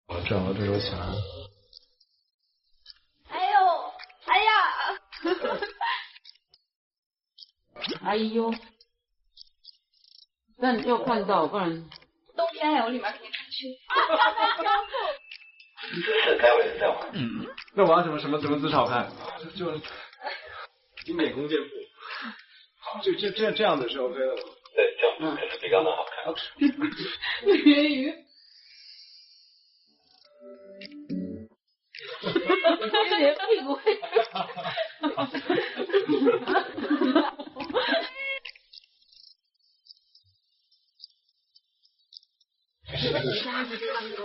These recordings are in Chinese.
我挣了这周钱。哎呦，哎呀！哎呦，但你要看到，不然冬天我里面肯定看秋。待会。那我要什么姿势好看？就经典弓箭步。就这样子是 OK 的吗？对，这样可能比刚刚好看。鱼鱼。你的屁股会。瞎子唱歌，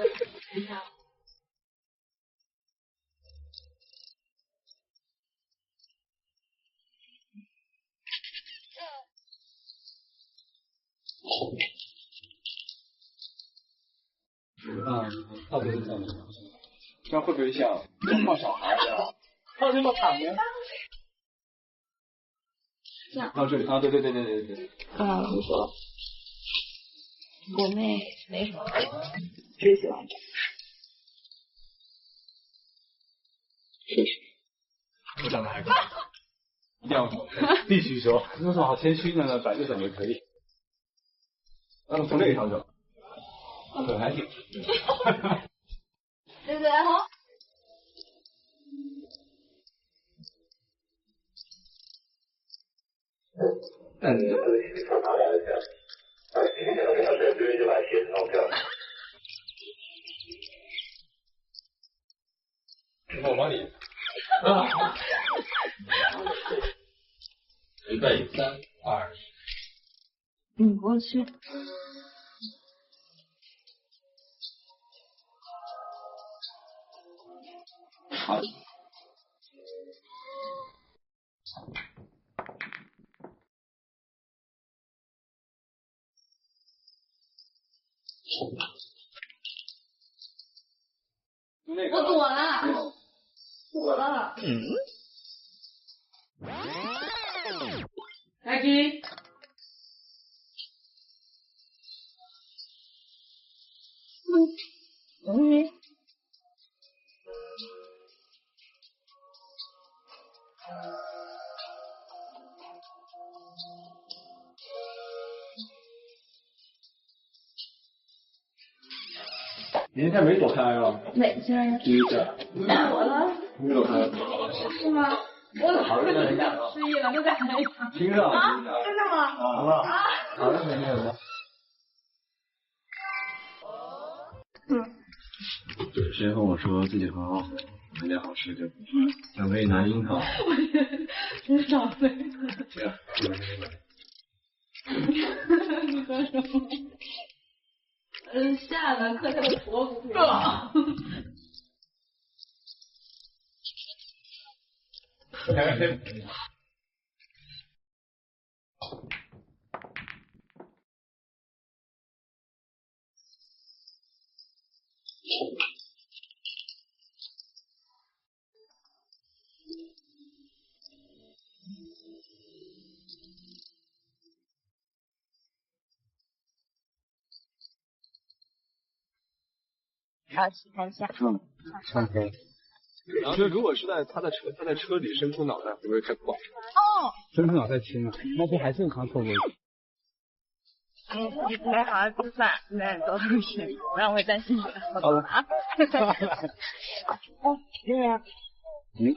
你看。差不多这样的。这样会不会像抱小孩这样？放这么长呢？这样。到这里啊，对。你说。我妹没什么，只喜欢这。我长得还高，一定要说，必须说，为什么好谦虚呢？摆这种也可以。从这里上去了，对，还行。对不对？好。但是拿来的就把鞋子弄掉。我帮你。预备，3、2。我去。好。我躲了。躲了。开机。你现在没躲开啊？哪个先生？第一下。我了。没躲开。是吗？我失忆了，那再来一场。听着啊。真的吗？好了。好了，没有了。之前和我说自己很好，买点好吃的，想可以拿樱桃。真少飞。这样。你说什么？吓得磕他的脖子。好，看一下。上天。然后如果是他在车里伸出脑袋，会不会太不好？哦。伸出脑袋亲了，那不还是他错过？来好好吃饭，来多同学，不然我会担心你。好的啊。哦，因为啊。你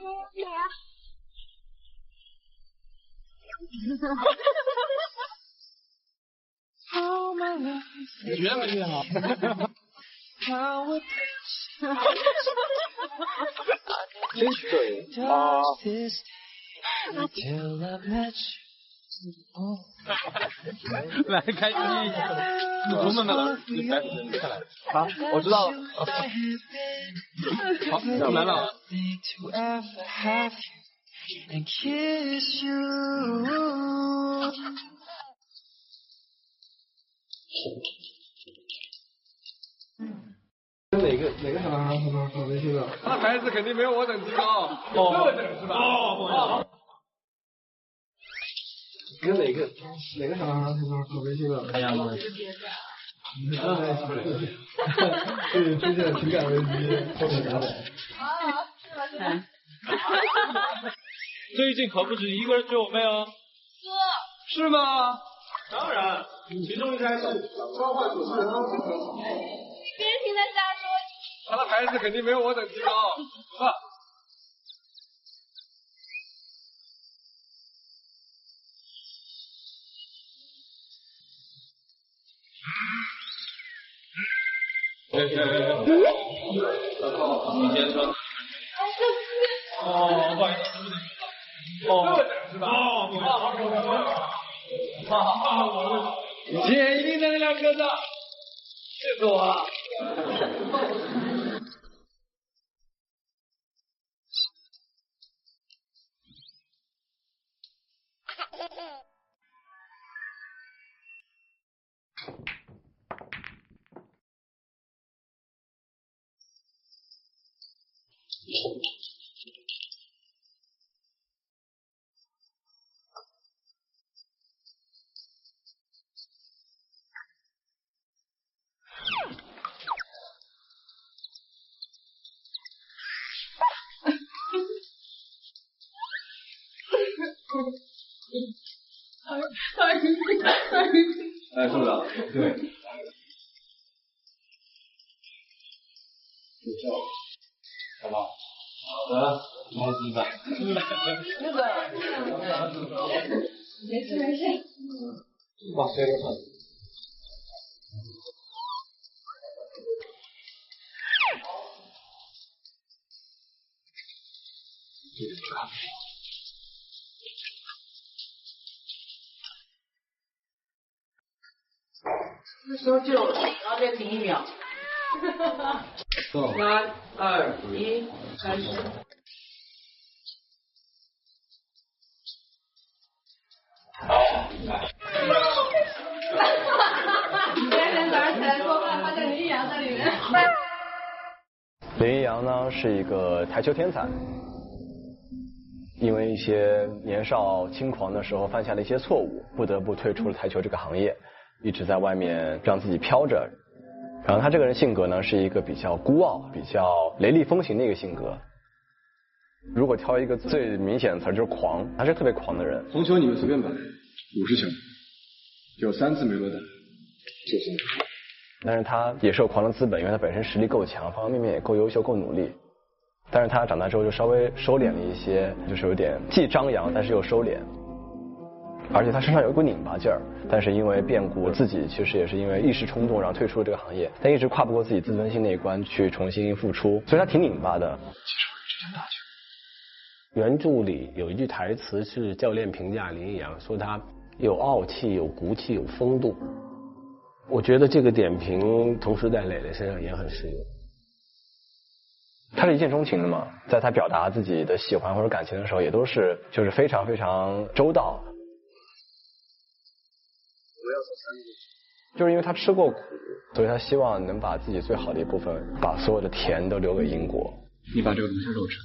觉得没变好？真是个人啊！来开机，你从慢慢老师你开始下来。好，我知道了。好，我来了。哪个小男孩他微信的？他的牌子肯定没有我等级高。这个等是吧？哦。跟哪个小男孩他微信的？看样子。是出现情感危机，后面打仔。最近可不止一个人追我妹哦。是吗？当然，其中一台是召唤主持人。别听他瞎说。他的牌子肯定没有我等级高。走吧。你先说。哦，不好意思，不能。哦，是吧？哦，不好意思。你今天一定能两个的，气死我了。哎，处长，对。好不好？好的，开心吧。没事没事。哇，谁都好。搜救，然后再停1秒。3、2、1，开始。第二天早上起来做饭，发现林一阳在里面。林一阳呢是一个台球天才，因为一些年少轻狂的时候犯下了一些错误，不得不退出了台球这个行业，一直在外面让自己飘着。然后他这个人性格呢是一个比较孤傲、比较雷厉风行的一个性格。如果挑一个最明显的词就是狂，他是特别狂的人。红球你们随便摆，50球，有3次没落单，就是你。但是他也是有狂的资本，因为他本身实力够强，方方面面也够优秀、够努力。但是他长大之后就稍微收敛了一些，就是有点既张扬但是又收敛。而且他身上有一股拧巴劲儿，但是因为变故，自己其实也是因为一时冲动，然后退出了这个行业，但一直跨不过自己自尊心那一关去重新复出，所以他挺拧巴的。其实我只想打球。原著里有一句台词是教练评价林一阳，说他有傲气、有骨气、有风度。我觉得这个点评同时在磊磊身上也很适用。他是一见钟情的嘛，在他表达自己的喜欢或者感情的时候，也都是就是非常非常周到。就是因为他吃过苦，所以他希望能把自己最好的一部分，把所有的甜都留给英国。你把这个东西肉吃，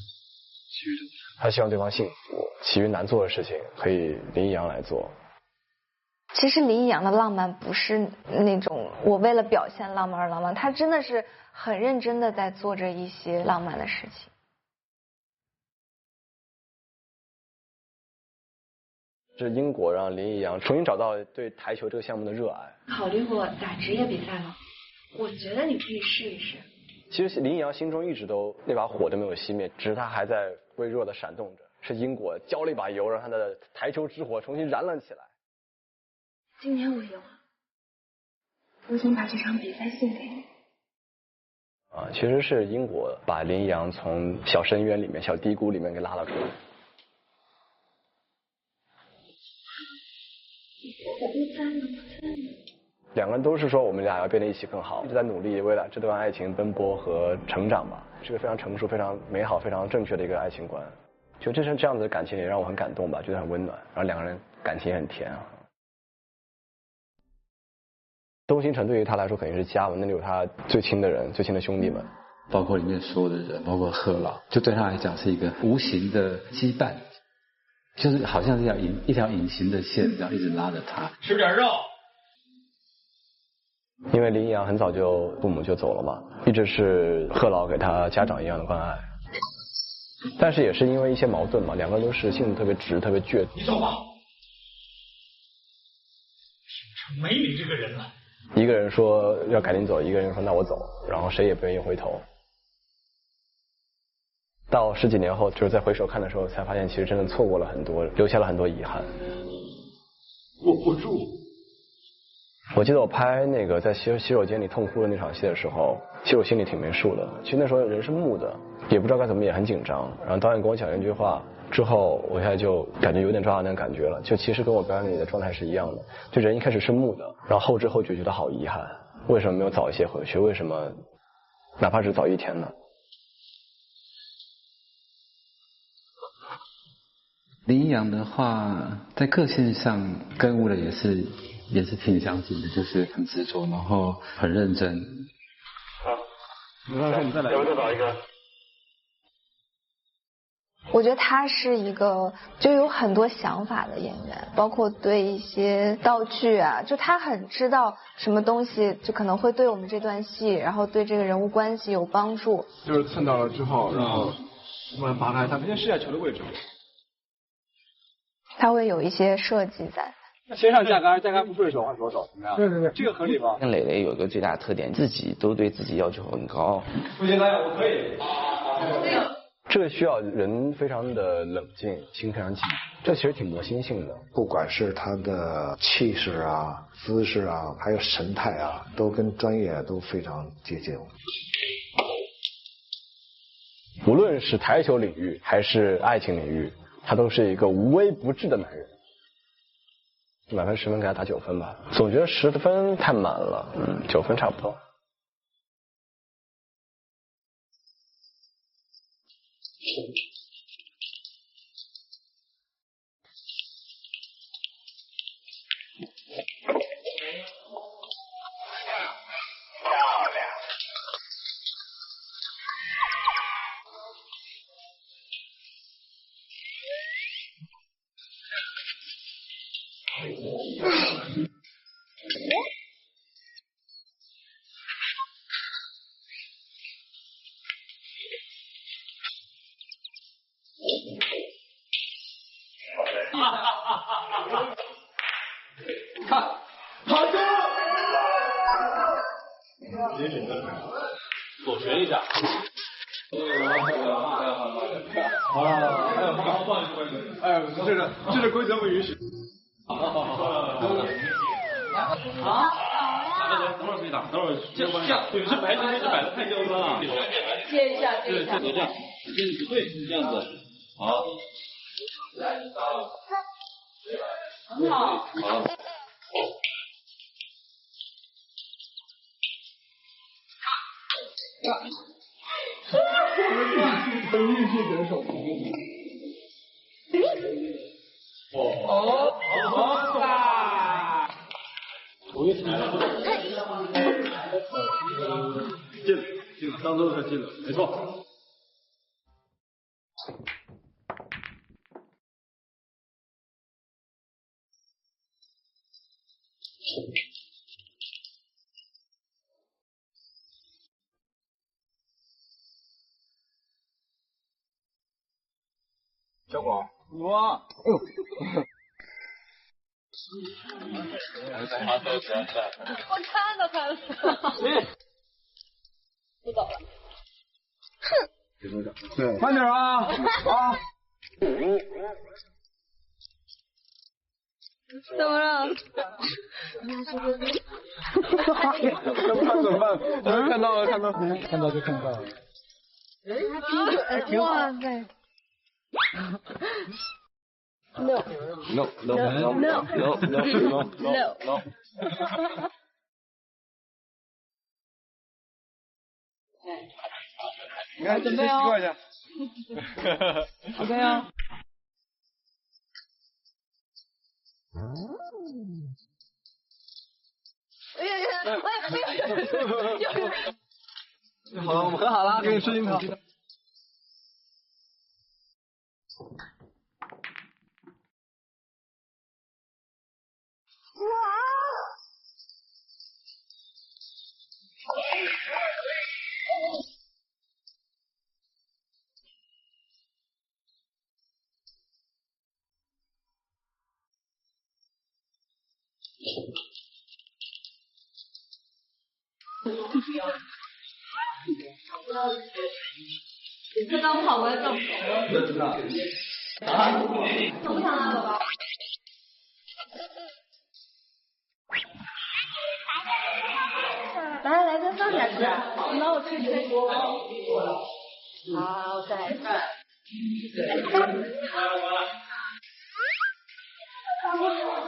其余的他希望对方幸福，其余难做的事情可以林一阳来做。其实林一阳的浪漫不是那种我为了表现浪漫而浪漫，他真的是很认真的在做着一些浪漫的事情。是英国让林一阳重新找到对台球这个项目的热爱。考虑过打职业比赛吗？我觉得你可以试一试。其实林一阳心中一直都那把火都没有熄灭，只是他还在微弱的闪动着。是英国浇了一把油，让他的台球之火重新燃了起来。今年我赢了，我想把这场比赛送给你。其实是英国把林一阳从小深渊里面、小低谷里面给拉了出来。两个人都是说我们俩要变得一起更好，一直在努力为了这段爱情奔波和成长吧，是个非常成熟、非常美好、非常正确的一个爱情观。就这样子的感情也让我很感动吧，觉得很温暖，然后两个人感情也很甜啊。东星城对于他来说肯定是家嘛，那里有他最亲的人、最亲的兄弟们，包括里面所有的人，包括贺老，就对他来讲是一个无形的羁绊，就是好像是一条隐形的线，这样一直拉着他。吃点肉。因为林一阳很早就父母就走了嘛，一直是贺老给他家长一样的关爱。但是也是因为一些矛盾嘛，两个人都是性子特别直、特别倔。你走吧。挺成没你这个人了。一个人说要赶紧走，一个人说那我走，然后谁也不愿意回头。到10几年后，就是在回首看的时候，才发现其实真的错过了很多，留下了很多遗憾。握不住。我记得我拍那个在洗手间里痛哭的那场戏的时候，其实我心里挺没数的。其实那时候人是木的，也不知道该怎么，也很紧张。然后导演跟我讲一句话之后，我现在就感觉有点抓到那个感觉了。就其实跟我表演里的状态是一样的，就人一开始是木的，然后后知后觉觉得好遗憾，为什么没有早一些回去？为什么哪怕只早1天呢？林一阳的话，在个性上跟吴磊也是挺相近的，就是很执着，然后很认真。你再来，要不再找一个？我觉得他是一个就有很多想法的演员，包括对一些道具啊，就他很知道什么东西就可能会对我们这段戏，然后对这个人物关系有帮助。就是蹭到了之后，然后突然拔开，他先试一下球的位置。他会有一些设计在。先上架杆，架杆不顺手换左手，怎么样？对，这个合理吧？跟磊磊有一个最大的特点，自己都对自己要求很高。不行，导演，我可以。这个需要人非常的冷静，心非常静，这其实挺磨心性的。不管是他的气势啊、姿势啊，还有神态啊，都跟专业都非常接近。无论是台球领域还是爱情领域，他都是一个无微不至的男人。满分10分给他打9分吧，总觉得10分太满了，9分差不多。看，好球！左旋一下。哎，这规则不允许。好，等会儿可以打，等会儿这样，对，是白球是摆的太刁钻了。接一下，接一下。这样，不对，是这样子。好。很好。好。很运气得手。我又踩了。进了，当周他进了，没错。小广，我，哎呦，我看到他了。不走了。哼。对，慢点啊啊！怎么了？怎么办？看到了，看到就看到了。哇塞！ No. No. No. No. No. No. No. No. No. 你看，准备哦。准备哦。好了，我们和好了，给你吃樱桃。这刚跑过来照片。想不想来，宝宝？来，再放下去。那我去吃。好，再来。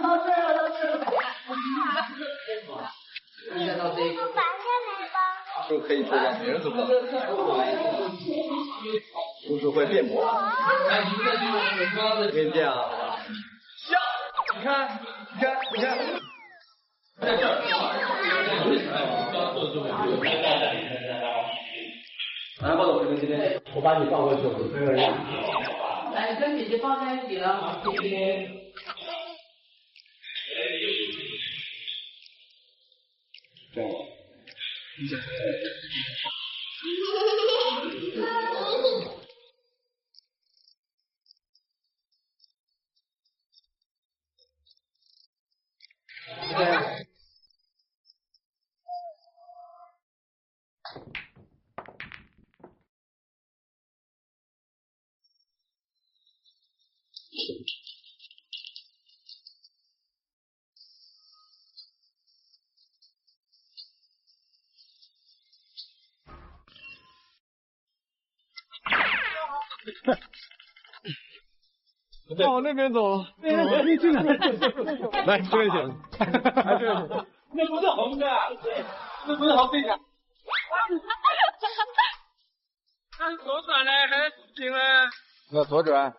到这儿了。就可以做到别人做不到。叔叔会变魔。我跟你这样，笑，你看。在这儿。来，抱着我这边，今天我把你抱过去，我推个人。来，跟姐姐放在一起了，姐姐。这样。往那边走，你进来，来这边请，来这边请。那不是红的，那不是红地的。那左转嘞，还行嘞。那左转。来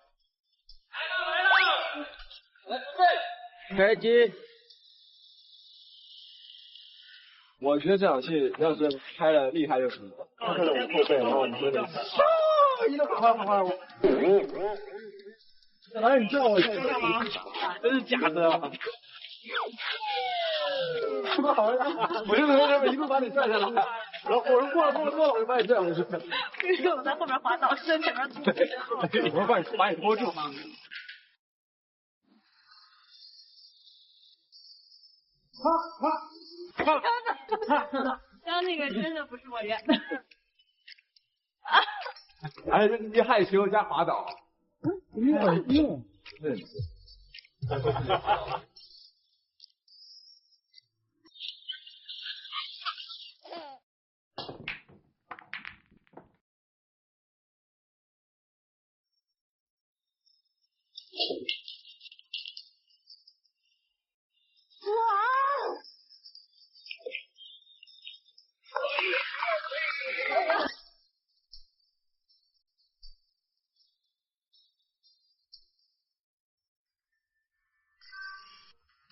了，来准备，开机。我觉得这场戏要是拍的厉害就行了。看着我后背，然后你真的，一路快，哎，你叫我干嘛？真是假的。好呀，我就从这边一路把你拽下来，然后我过了，我就把你拽回去。因为我在后面滑倒，在前面拖。对，我把你拖住。刚那个真的不是我演的。哎，一害羞加滑倒。用。对。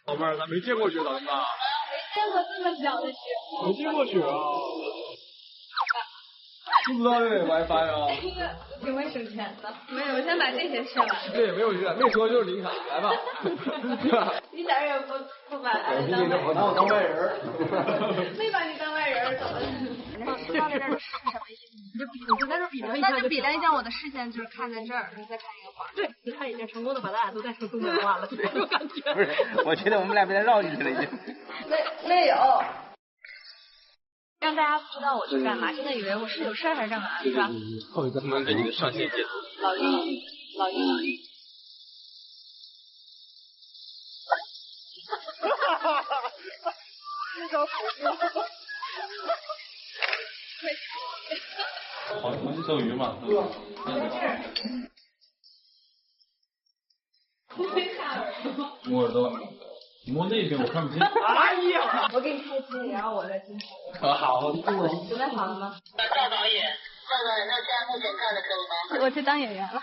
老妹儿，咱没见过雪，咱们吧？没见过这么小的雪。没见过雪啊！不知道这有 WiFi 啊？挺会省钱的。没有，我先把这些吃完。这也没有钱，没说就是零卡，来吧。一点也不把我拿我当外人。没把你当外人，怎么？放在这儿是什么意思？你就在这比量一下，那就比量一下，我的视线就是看在这儿，你再看一个画。对，你看已经成功的把咱俩都带成东北话了，我感觉。不是，我觉得我们俩被他绕进去了已经。没有。让大家不知道我去干嘛，真的以为我是有事还是干嘛，是吧？后一个他们给你的上线截图。老鹰。黄金斗鱼嘛。摸耳朵，摸那边我看不见。哎呀！我给你开机，然后我再进去。好，准备好了吗？赵导演，那这样目前看的可以吗？我去当演员了。